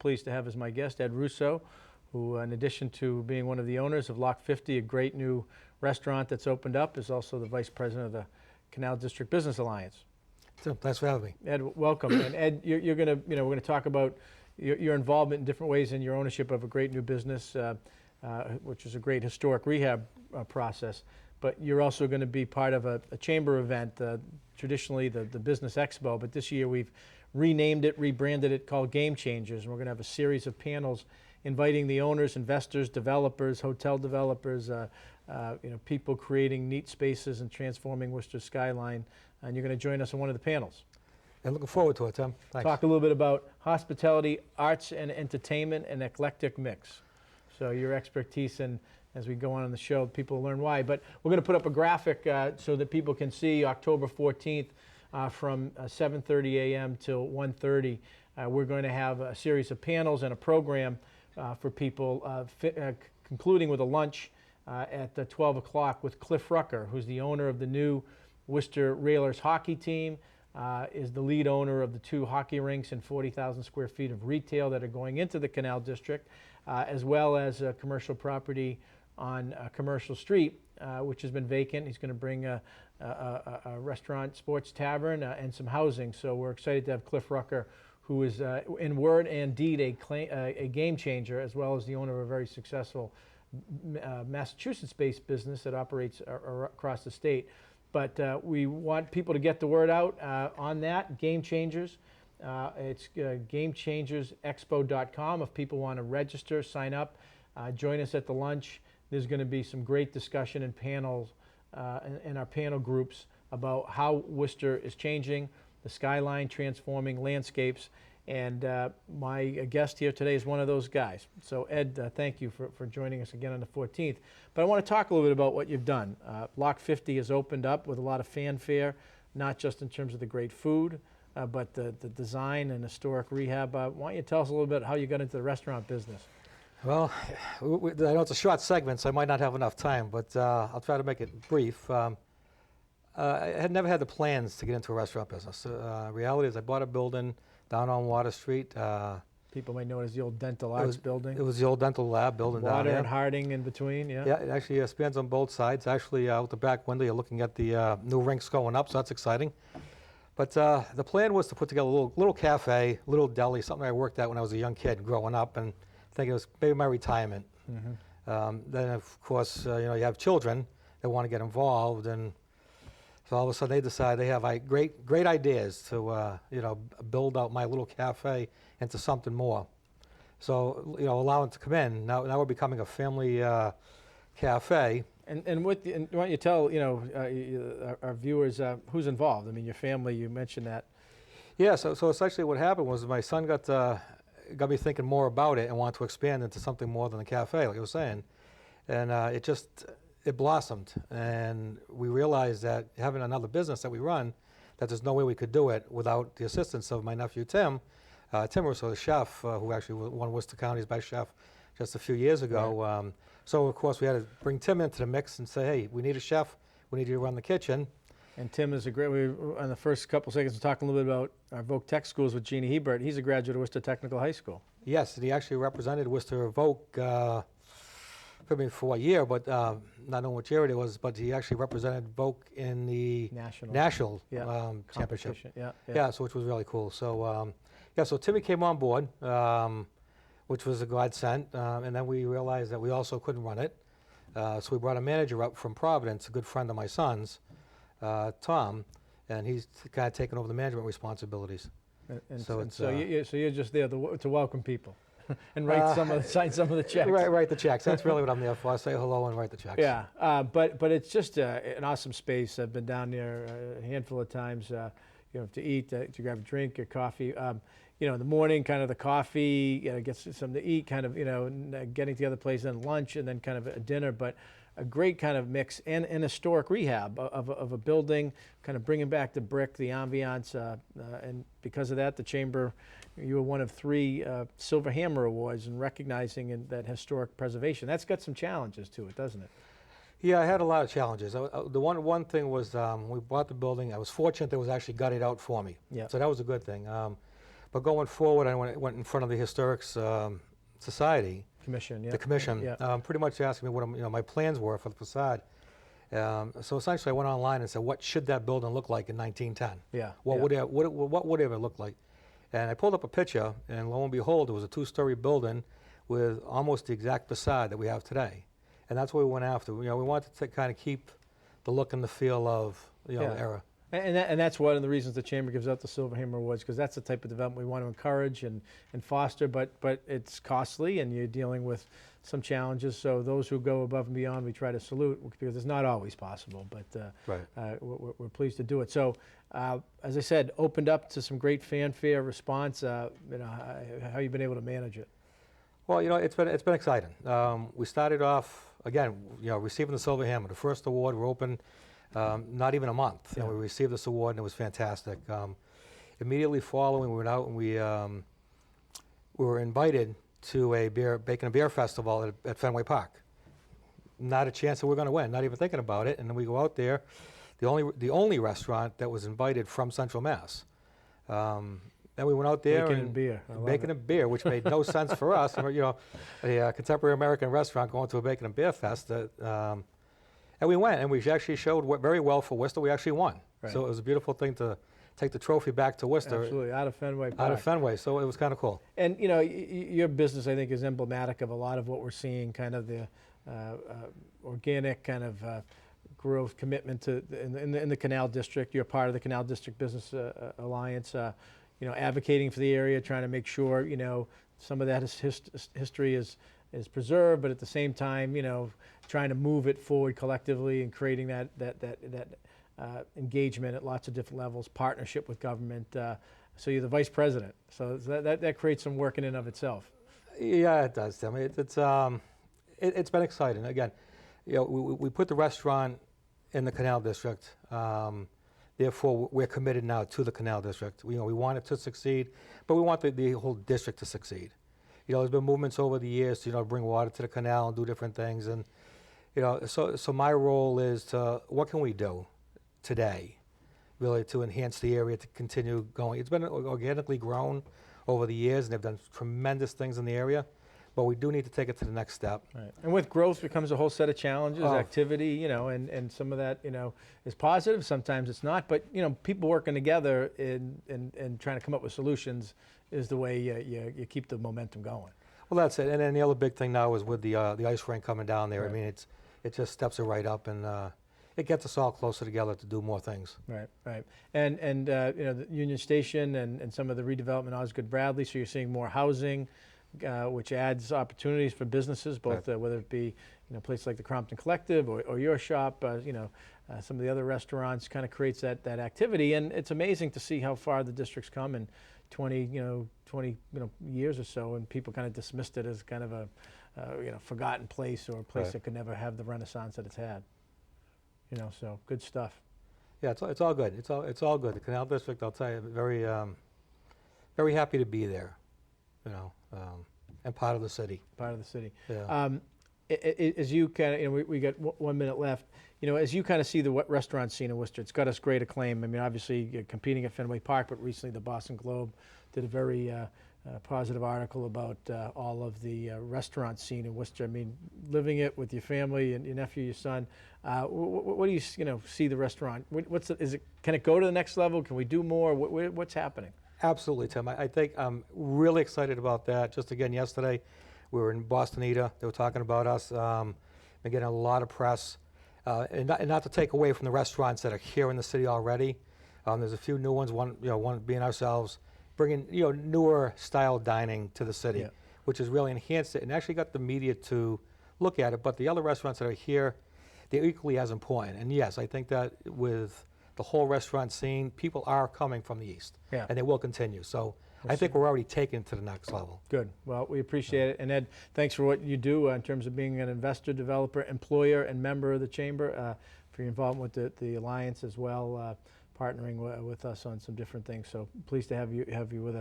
pleased to have as my guest Ed Russo, who in addition to being one of the owners of Lock 50, a great new restaurant that's opened up, is also the Vice President of the Canal District Business Alliance. Tim, thanks for having me. Ed, welcome. And Ed, you're going to, we're going to talk about your involvement in different ways in your ownership of a great new business, which is a great historic rehab process. But you're also going to be part of a chamber event, traditionally the Business Expo, but this year we've renamed it, rebranded it, called Game Changers. And we're going to have a series of panels inviting the owners, investors, developers, hotel developers, people creating neat spaces and transforming Worcester's skyline. And you're going to join us on one of the panels. And looking forward to it, Tim. Thanks. Talk a little bit about hospitality, arts and entertainment, and eclectic mix. So your expertise, and as we go on in the show, people will learn why. But we're going to put up a graphic so that people can see October 14th from 7:30 a.m. till 1:30. We're going to have a series of panels and a program for people, concluding with a lunch at 12 o'clock with Cliff Rucker, who's the owner of the new Worcester Railers hockey team, is the lead owner of the 2 hockey rinks and 40,000 square feet of retail that are going into the Canal District, as well as a commercial property on Commercial Street, which has been vacant. He's going to bring a restaurant, sports tavern, and some housing. So we're excited to have Cliff Rucker, who is in word and deed a game changer, as well as the owner of a very successful Massachusetts-based business that operates across the state. But we want people to get the word out on that, Game Changers. It's GameChangersExpo.com. If people want to register, sign up, join us at the lunch. There's going to be some great discussion and panels in our panel groups about how Worcester is changing, the skyline transforming, landscapes, and my guest here today is one of those guys. So Ed, thank you for joining us again on the 14th. But I want to talk a little bit about what you've done. Lock 50 has opened up with a lot of fanfare, not just in terms of the great food, but the design and historic rehab. Why don't you tell us a little bit how you got into the restaurant business? Well, I know it's a short segment, so I might not have enough time, but I'll try to make it brief. I had never had the plans to get into a restaurant business. Reality is I bought a building down on Water Street. People may know it as the old dental arts building. It was the old dental lab building down there. Water and Harding in between, yeah? Yeah, it actually spans on both sides. Actually, out the back window, you're looking at the new rinks going up, so that's exciting. But the plan was to put together a little cafe, little deli, something I worked at when I was a young kid growing up, and thinking it was maybe my retirement. Mm-hmm. Then, of course, you have children that want to get involved, and so all of a sudden they decide they have great ideas to build out my little cafe into something more. So allow it to come in. Now we're becoming a family cafe. And why don't you tell our viewers who's involved? I mean, your family. You mentioned that. Yeah. So essentially, what happened was my son got me thinking more about it and wanted to expand into something more than a cafe, like I was saying, and it blossomed, and we realized that having another business that we run, that there's no way we could do it without the assistance of my nephew Tim. Tim Russo, the chef, who actually won Worcester County's best chef just a few years ago. Right. So of course we had to bring Tim into the mix and say, hey, we need a chef, we need you to run the kitchen. And Tim is a great, on the first couple seconds, we're talking a little bit about our Voc Tech schools with Jeannie Hebert. He's a graduate of Worcester Technical High School. Yes, and he actually represented Worcester Voc for a year, but not knowing what year it was, but he actually represented Voc in the national championship. Yeah, so which was really cool. So so Timmy came on board, which was a godsend, and then we realized that we also couldn't run it. So we brought a manager up from Providence, a good friend of my son's, Tom, and he's kind of taken over the management responsibilities. So you're just there to welcome people and sign some of the checks. Write the checks. That's really what I'm there for. I say hello and write the checks. Yeah, but it's just an awesome space. I've been down there a handful of times, to eat, to grab a drink or coffee. In the morning, kind of the coffee, get something to eat, kind of, getting to the other place, then lunch, and then kind of a dinner. But a great kind of mix and historic rehab of a building, kind of bringing back the brick, the ambiance, and because of that, the Chamber, you were one of 3 Silver Hammer Awards in recognizing that historic preservation. That's got some challenges to it, doesn't it? Yeah, I had a lot of challenges. The one thing was we bought the building. I was fortunate that it was actually gutted out for me. Yeah. So that was a good thing. But going forward, I went in front of the Historics Society, Commission, yeah. the commission, Yeah. pretty much asking me what my plans were for the facade. So essentially, I went online and said, what should that building look like in 1910? Yeah. What yeah. would it look like? And I pulled up a picture, and lo and behold, it was a 2-story building with almost the exact facade that we have today. And that's what we went after. We wanted to kind of keep the look and the feel of the era. And that's one of the reasons the Chamber gives out the Silver Hammer Awards, because that's the type of development we want to encourage and foster, but it's costly and you're dealing with some challenges. So those who go above and beyond, we try to salute, because it's not always possible, but Right. we're pleased to do it. So as I said, opened up to some great fanfare response. How you been able to manage it? Well, it's been exciting. We started off, again, receiving the Silver Hammer, the first award. We're open not even a month. Yeah. We received this award, and it was fantastic. Immediately following, we went out and we were invited to a bacon and beer festival at Fenway Park. Not a chance that we're going to win, not even thinking about it. And then we go out there, the only restaurant that was invited from Central Mass. Then we went out there Bacon and beer. I love bacon it. and beer, which made no sense for us. A contemporary American restaurant going to a bacon and beer fest. And we went, and we actually showed very well for Worcester. We actually won. Right. So it was a beautiful thing to take the trophy back to Worcester. Absolutely, out of Fenway Park. Out of Fenway, so it was kind of cool. And your business, I think, is emblematic of a lot of what we're seeing, kind of the organic kind of growth commitment to in the Canal District. You're part of the Canal District Business Alliance. Advocating for the area, trying to make sure some of that history is preserved, but at the same time, trying to move it forward collectively and creating that engagement at lots of different levels, partnership with government. So you're the vice president. So that creates some work in and of itself. Yeah, it does, Tim. It's been exciting. Again, we put the restaurant in the Canal District. Therefore, we're committed now to the Canal District. We want it to succeed, but we want the whole district to succeed. There's been movements over the years to bring water to the canal and do different things, and so my role is what can we do today, really, to enhance the area to continue going. It's been organically grown over the years, and they've done tremendous things in the area. But we do need to take it to the next step. Right. And with growth becomes a whole set of challenges, activity, and some of that, is positive. Sometimes it's not. But, people working together and trying to come up with solutions is the way you keep the momentum going. Well, that's it. And then the other big thing now is with the ice rink coming down there. Right. I mean, it just steps it right up, and it gets us all closer together to do more things. Right. And the Union Station and some of the redevelopment, Osgood Bradley, so you're seeing more housing, which adds opportunities for businesses, both Right. whether it be places like the Crompton Collective or your shop, some of the other restaurants, kind of creates that activity. And it's amazing to see how far the district's come in 20 years or so, and people kind of dismissed it as kind of a forgotten place or a place Right. that could never have the renaissance that it's had. So good stuff. Yeah, it's all good. It's all good. The Canal District, I'll tell you, very very happy to be there. And part of the city. Part of the city. Yeah. As you kind of, we got 1 minute left. As you kind of see the restaurant scene in Worcester, it's got us great acclaim. I mean, obviously you're competing at Fenway Park, but recently the Boston Globe did a very positive article about all of the restaurant scene in Worcester. I mean, living it with your family and your nephew, your son. What do you see the restaurant? Can it go to the next level? Can we do more? What's happening? Absolutely, Tim. I think I'm really excited about that. Just again, yesterday, we were in Boston Eater. They were talking about us. Been getting a lot of press. And not to take away from the restaurants that are here in the city already. There's a few new ones, one being ourselves, bringing newer style dining to the city, Yeah. which has really enhanced it and actually got the media to look at it. But the other restaurants that are here, they're equally as important. And yes, I think that with the whole restaurant scene, people are coming from the east, Yeah. and they will continue. So I think we're already taking it to the next level. Good. Well, we appreciate it. And Ed, thanks for what you do in terms of being an investor, developer, employer, and member of the Chamber, for your involvement with the Alliance as well, partnering with us on some different things. So pleased to have you with us.